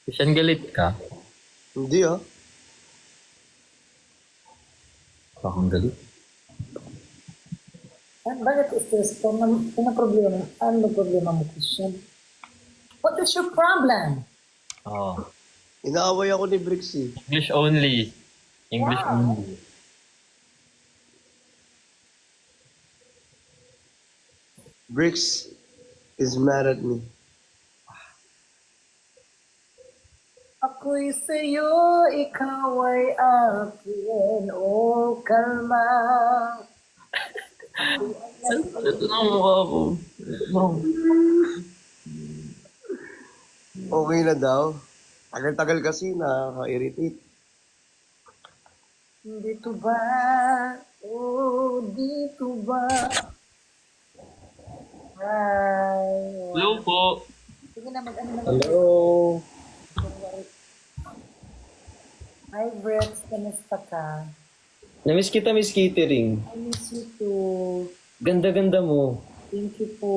Christian, galit ka? Hindi ah. Bakang galit. Bakit stress ka? Ano problema? Ano problema mo, Christian? What is your problem? Oh. Inaaway ako ni Bricks eh. English only. English Wow. only. Bricks is mad at me. Ako'y sa'yo, ikaw ay akin, o kalma. Ito na ang mukha ko. Okay na daw. Tagal-tagal kasi nakaka-irritate. Dito ba? Oh, dito ba? Ay, Hello po. sige na, mag-ano na. Hello. Hi, Brett. Kamusta ka? Namiss kita, Miss Catering. I miss you too. Ganda-ganda mo. Thank you po.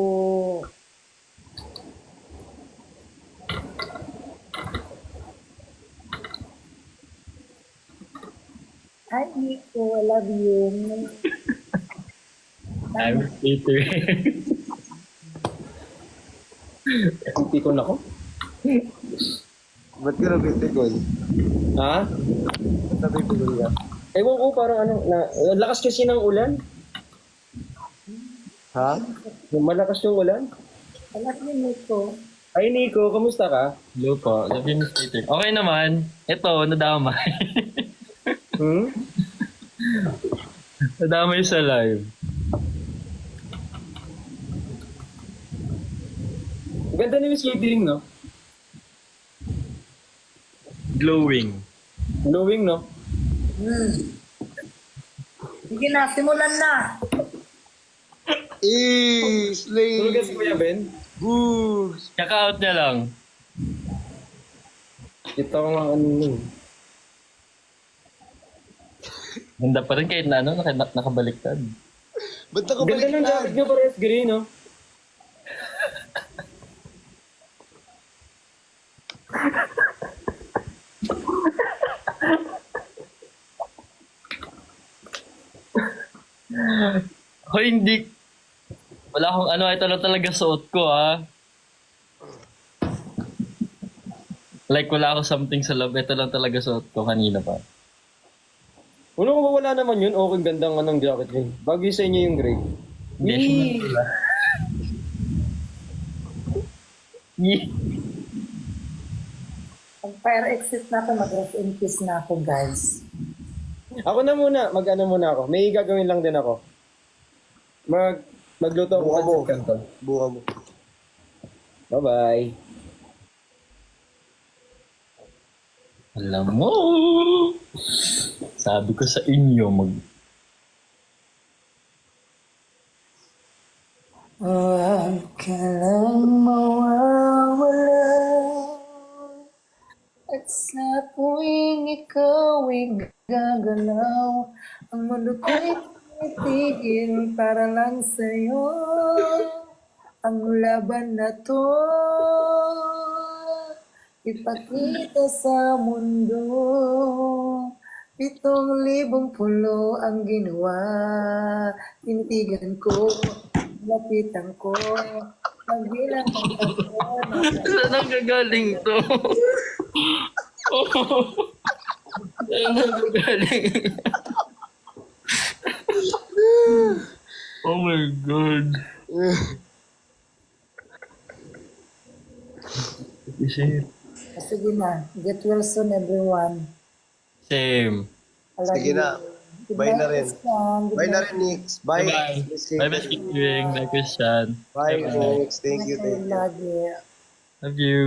Hi, Nico. I love you. I'm Peter. Tipikon ako. Ba't ka nabitikon? Ha? Ba't nabitikon ka? Ewan ko, parang lakas kasi ng ulan. Ha? Malakas yung ulan. I love you, Nico. Ay, Nico, kamusta ka? Hello po. Love you, Miss Peter. Okay naman. Ito, nadamay. Hmm? Nadamay sa live. Ganda ni Miss Catering, no? Glowing. Glowing, no? Sige na, simulan na. Slay! Tulog ka si Kuya Ben? Boost! Kaka-out niya lang. Kita ko nga ano. Ganda pa rin kahit na ano, nakabaliktad. Ba't Ganda ng jacket nakabaliktad? niyo, parehas green, no? Hoy, hindi. Wala akong ano, ito lang talaga suot ko, ha. Like, wala ako something sa love. Ito lang talaga suot ko kanina pa. Wala naman yun. Okay, ganda nga ng jacket niyo. Bagay sa inyo yung gray. Hindi, Yee! wala. Yee. Mag-fire exit na ako, mag-rest in peace na ako, guys. Ako na muna. Mag-ano muna ako. May gagawin lang din ako. Magluto ako Buka mo. sa kanton. Buka mo. Bye-bye. Alam mo, sabi ko sa inyo, Huwag ka lang mawawala. At sa tuwing ikaw ay gagalaw, ang mundo ko'y titigil para lang sa'yo. Ang laban na to, ipakita sa mundo. 7,000 pulo ang ginawa, tinitigan ko, lapitan ko, pagbilang ng taon. saan ang gagaling to? Saan ang gagaling? Oh my God. Shit. Sige na, get well soon everyone. Same. I love Sige you. na. Good Bye na night, rin. Christian. Good Bye na night. rin, Nix. Bye. Bye-bye. Miss Bye-bye, Catering. Skipping. Bye, Christian. Bye, Bye-bye. Nix. Thank you, thank you. Love you. Love you.